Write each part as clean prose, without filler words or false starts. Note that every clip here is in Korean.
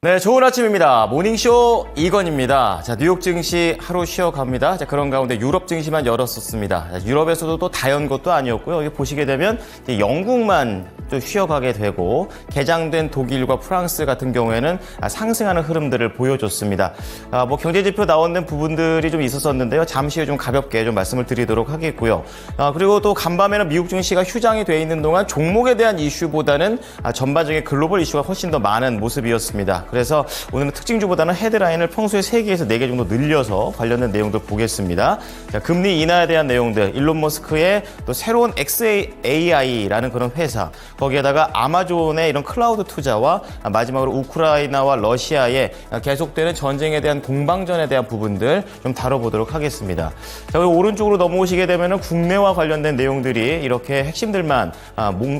네, 좋은 아침입니다. 모닝쇼 이건입니다. 자, 뉴욕 증시 하루 쉬어갑니다. 자, 그런 가운데 유럽 증시만 열었었습니다. 자, 유럽에서도 또 다 연 것도 아니었고요. 여기 보시게 되면 이제 영국만 좀 쉬어가게 되고 개장된 독일과 프랑스 같은 경우에는 상승하는 흐름들을 보여줬습니다. 뭐 경제지표 나오는 부분들이 좀 있었었는데요. 잠시 후에 좀 가볍게 좀 말씀을 드리도록 하겠고요. 그리고 또 간밤에는 미국 증시가 휴장이 돼 있는 동안 종목에 대한 이슈보다는 전반적인 글로벌 이슈가 훨씬 더 많은 모습이었습니다. 그래서 오늘은 특징주보다는 헤드라인을 평소에 3개에서 4개 정도 늘려서 관련된 내용들 보겠습니다. 자, 금리 인하에 대한 내용들, 일론 머스크의 또 새로운 XAI라는 그런 회사, 거기에다가 아마존의 이런 클라우드 투자와 마지막으로 우크라이나와 러시아의 계속되는 전쟁에 대한 공방전에 대한 부분들 좀 다뤄보도록 하겠습니다. 자, 오른쪽으로 넘어오시게 되면 국내와 관련된 내용들이 이렇게 핵심들만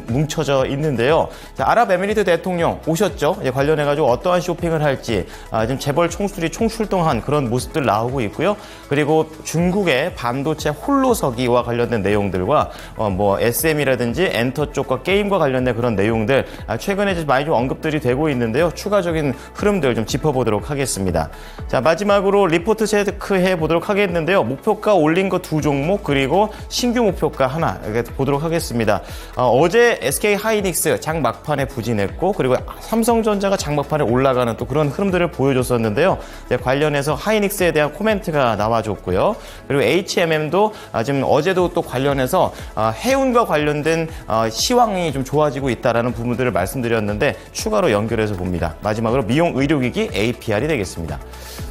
뭉쳐져 있는데요. 자, 아랍에미리트 대통령 오셨죠? 이제 관련해가지고 어떠한 쇼핑을 할지 지금 재벌 총수들이 총출동한 그런 모습들 나오고 있고요. 그리고 중국의 반도체 홀로서기와 관련된 내용들과 뭐 SM이라든지 엔터 쪽과 게임과 관련된 그런 내용들 최근에 많이 좀 언급들이 되고 있는데요. 추가적인 흐름들 좀 짚어보도록 하겠습니다. 자, 마지막으로 리포트 체크해 보도록 하겠는데요. 목표가 올린 거 2종목 그리고 신규 목표가 하나 보도록 하겠습니다. 어제 SK 하이닉스 장 막판에 부진했고 그리고 삼성전자가 장 막판에 올라가는 또 그런 흐름들을 보여줬었는데요. 관련해서 하이닉스에 대한 코멘트가 나와줬고요. 그리고 HMM도 지금 어제도 또 관련해서 해운과 관련된 시황이 좀 좋아지고 있다는 부분들을 말씀드렸는데 추가로 연결해서 봅니다. 마지막으로 미용 의료기기 APR이 되겠습니다.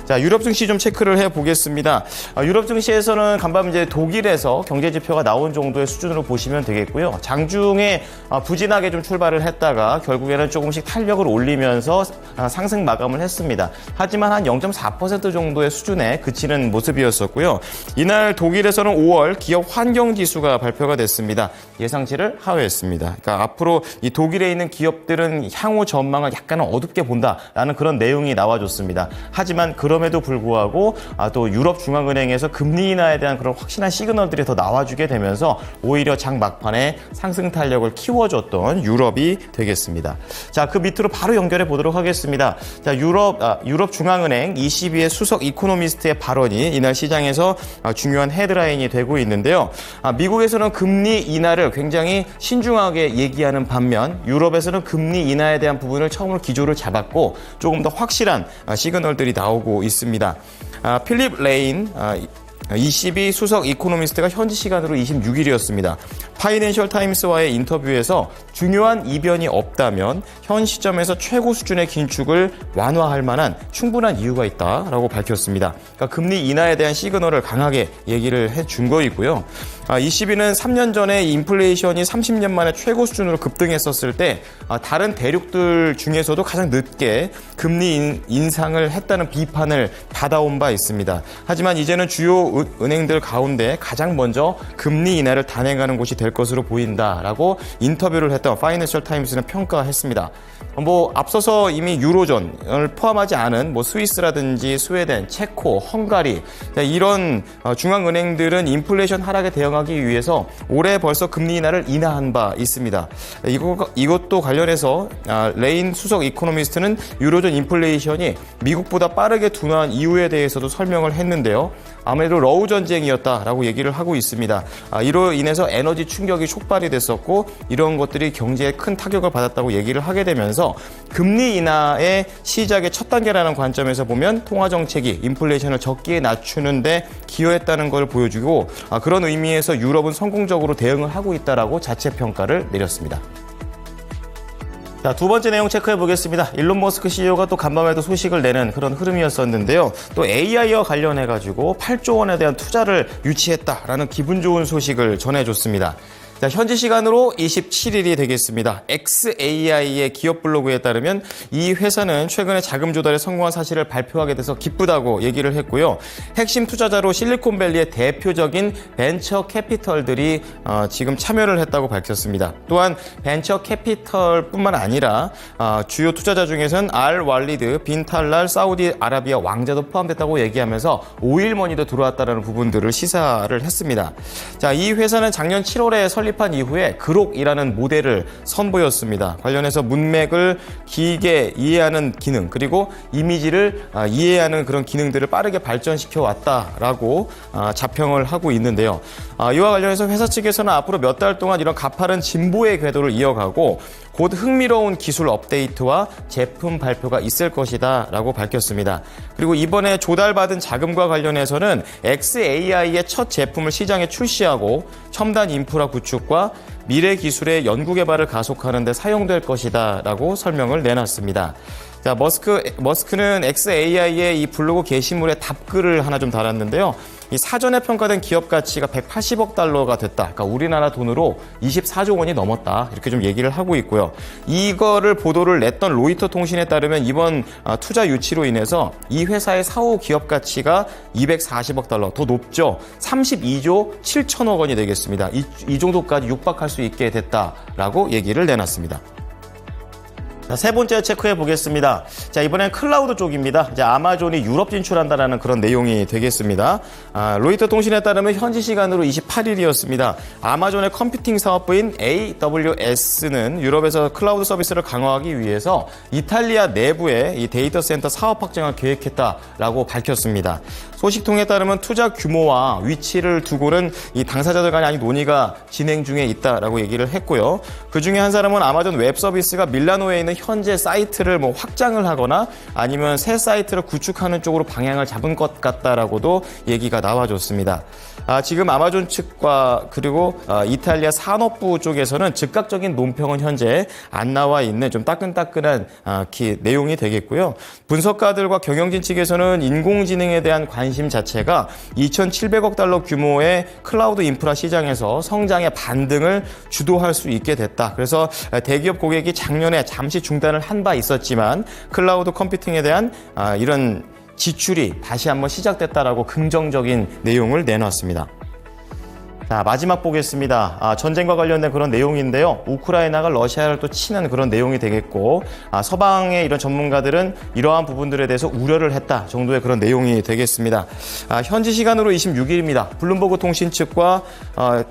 자, 유럽 증시 좀 체크를 해보겠습니다. 유럽 증시에서는 간밤 이제 독일에서 경제지표가 나온 정도의 수준으로 보시면 되겠고요. 장중에 부진하게 좀 출발을 했다가 결국에는 조금씩 탄력을 올리면서 상승 마감을 했습니다. 하지만 한 0.4% 정도의 수준에 그치는 모습이었었고요. 이날 독일에서는 5월 기업 환경지수가 발표가 됐습니다. 예상치를 하회했습니다. 그러니까 앞으로 이 독일에 있는 기업들은 향후 전망을 약간은 어둡게 본다라는 그런 내용이 나와줬습니다. 하지만 그럼에도 불구하고 또 유럽 중앙은행에서 금리 인하에 대한 그런 확실한 시그널들이 더 나와주게 되면서 오히려 장 막판에 상승 탄력을 키워줬던 유럽이 되겠습니다. 자, 그 밑으로 바로 연결해 보도록 하겠습니다. 자, 유럽 중앙은행 ECB의 수석 이코노미스트의 발언이 이날 시장에서 중요한 헤드라인이 되고 있는데요. 미국에서는 금리 인하를 굉장히 신중하게 얘기하는 반면 유럽에서는 금리 인하에 대한 부분을 처음으로 기조를 잡았고 조금 더 확실한 시그널들이 나오고 있습니다. 필립 레인 ECB 수석 이코노미스트가 현지 시간으로 26일이었습니다. 파이낸셜 타임스와의 인터뷰에서 중요한 이변이 없다면 현 시점에서 최고 수준의 긴축을 완화할 만한 충분한 이유가 있다라고 밝혔습니다. 그러니까 금리 인하에 대한 시그널을 강하게 얘기를 해준 거이고요. ECB는 3년 전에 인플레이션이 30년 만에 최고 수준으로 급등했었을 때 다른 대륙들 중에서도 가장 늦게 금리 인상을 했다는 비판을 받아온 바 있습니다. 하지만 이제는 주요 은행들 가운데 가장 먼저 금리 인하를 단행하는 곳이 될 것으로 보인다라고 인터뷰를 했던 파이낸셜 타임스는 평가했습니다. 뭐 앞서서 이미 유로존을 포함하지 않은 뭐 스위스라든지 스웨덴, 체코, 헝가리 이런 중앙은행들은 인플레이션 하락에 대응하기 위해서 올해 벌써 금리 인하를 인하한 바 있습니다. 이것도 관련해서 레인 수석 이코노미스트는 유로존 인플레이션이 미국보다 빠르게 둔화한 이유에 대해서도 설명을 했는데요. 아무래도 러우 전쟁이었다라고 얘기를 하고 있습니다. 이로 인해서 에너지 충격이 촉발이 됐었고 이런 것들이 경제에 큰 타격을 받았다고 얘기를 하게 되면서 금리 인하의 시작의 첫 단계라는 관점에서 보면 통화정책이 인플레이션을 적기에 낮추는데 기여했다는 걸 보여주고 그런 의미에서 유럽은 성공적으로 대응을 하고 있다라고 자체 평가를 내렸습니다. 자, 두 번째 내용 체크해 보겠습니다. 일론 머스크 CEO가 또 간밤에도 소식을 내는 그런 흐름이었었는데요. 또 AI와 관련해가지고 8조 원에 대한 투자를 유치했다라는 기분 좋은 소식을 전해줬습니다. 자, 현지 시간으로 27일이 되겠습니다. XAI의 기업 블로그에 따르면 이 회사는 최근에 자금 조달에 성공한 사실을 발표하게 돼서 기쁘다고 얘기를 했고요. 핵심 투자자로 실리콘밸리의 대표적인 벤처 캐피털들이 지금 참여를 했다고 밝혔습니다. 또한 벤처 캐피털뿐만 아니라 주요 투자자 중에서는 알 왈리드, 빈 탈랄, 사우디아라비아 왕자도 포함됐다고 얘기하면서 오일머니도 들어왔다는 부분들을 시사를 했습니다. 자, 이 회사는 작년 7월에 설립 설립한 이후에 그록이라는 모델을 선보였습니다. 관련해서 문맥을 길게 이해하는 기능, 그리고 이미지를 이해하는 그런 기능들을 빠르게 발전시켜 왔다라고 자평을 하고 있는데요. 이와 관련해서 회사 측에서는 앞으로 몇 달 동안 이런 가파른 진보의 궤도를 이어가고 곧 흥미로운 기술 업데이트와 제품 발표가 있을 것이다 라고 밝혔습니다. 그리고 이번에 조달받은 자금과 관련해서는 xAI의 첫 제품을 시장에 출시하고 첨단 인프라 구축과 미래 기술의 연구 개발을 가속하는 데 사용될 것이다 라고 설명을 내놨습니다. 자, 머스크는 xAI의 이 블로그 게시물에 답글을 하나 좀 달았는데요. 이 사전에 평가된 기업 가치가 180억 달러가 됐다. 그러니까 우리나라 돈으로 24조 원이 넘었다. 이렇게 좀 얘기를 하고 있고요. 이거를 보도를 냈던 로이터 통신에 따르면 이번 투자 유치로 인해서 이 회사의 사후 기업 가치가 240억 달러, 더 높죠. 32조 7천억 원이 되겠습니다. 이 정도까지 육박할 수 있게 됐다라고 얘기를 내놨습니다. 자, 세 번째 체크해 보겠습니다. 자, 이번엔 클라우드 쪽입니다. 이제 아마존이 유럽 진출한다라는 그런 내용이 되겠습니다. 로이터 통신에 따르면 현지 시간으로 28일이었습니다. 아마존의 컴퓨팅 사업부인 AWS는 유럽에서 클라우드 서비스를 강화하기 위해서 이탈리아 내부에 이 데이터 센터 사업 확장을 계획했다라고 밝혔습니다. 소식통에 따르면 투자 규모와 위치를 두고는 이 당사자들 간의 아직 논의가 진행 중에 있다라고 얘기를 했고요. 그 중에 한 사람은 아마존 웹 서비스가 밀라노에 있는 현재 사이트를 확장을 하거나 아니면 새 사이트를 구축하는 쪽으로 방향을 잡은 것 같다라고도 얘기가 나와줬습니다. 지금 아마존 측과 그리고 이탈리아 산업부 쪽에서는 즉각적인 논평은 현재 안 나와 있는 좀 따끈따끈한 내용이 되겠고요. 분석가들과 경영진 측에서는 인공지능에 대한 관심 자체가 2,700억 달러 규모의 클라우드 인프라 시장에서 성장의 반등을 주도할 수 있게 됐다. 그래서 대기업 고객이 작년에 잠시 중단을 한 바 있었지만 클라우드 컴퓨팅에 대한 이런 지출이 다시 한번 시작됐다라고 긍정적인 내용을 내놨습니다. 자, 마지막 보겠습니다. 전쟁과 관련된 그런 내용인데요. 우크라이나가 러시아를 또 치는 그런 내용이 되겠고, 서방의 이런 전문가들은 이러한 부분들에 대해서 우려를 했다 정도의 그런 내용이 되겠습니다. 현지 시간으로 26일입니다. 블룸버그 통신 측과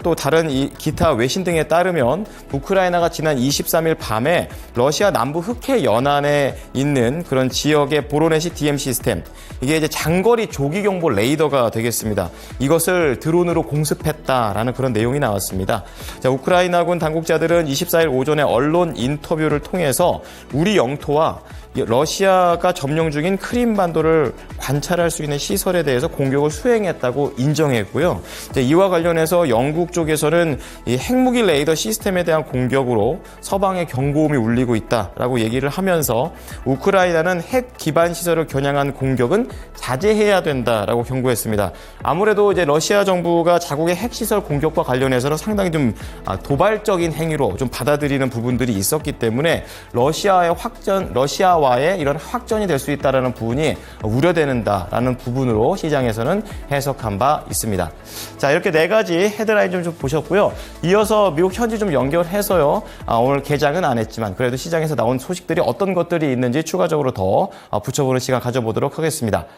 또 다른 기타 외신 등에 따르면 우크라이나가 지난 23일 밤에 러시아 남부 흑해 연안에 있는 그런 지역의 보로네시 DM 시스템, 이게 이제 장거리 조기 경보 레이더가 되겠습니다. 이것을 드론으로 공습했다. 라는 그런 내용이 나왔습니다. 자, 우크라이나군 당국자들은 24일 오전에 언론 인터뷰를 통해서 우리 영토와 러시아가 점령 중인 크림반도를 관찰할 수 있는 시설에 대해서 공격을 수행했다고 인정했고요. 이와 관련해서 영국 쪽에서는 이 핵무기 레이더 시스템에 대한 공격으로 서방의 경고음이 울리고 있다라고 얘기를 하면서 우크라이나는 핵 기반 시설을 겨냥한 공격은 자제해야 된다라고 경고했습니다. 아무래도 이제 러시아 정부가 자국의 핵 시설 공격과 관련해서는 상당히 좀 도발적인 행위로 좀 받아들이는 부분들이 있었기 때문에 러시아와의 이런 확전이 될 수 있다는 부분이 우려되는다라는 부분으로 시장에서는 해석한 바 있습니다. 자, 이렇게 네 가지 헤드라인 좀 보셨고요. 이어서 미국 현지 좀 연결해서요. 오늘 개장은 안 했지만 그래도 시장에서 나온 소식들이 어떤 것들이 있는지 추가적으로 더 붙여보는 시간 가져보도록 하겠습니다.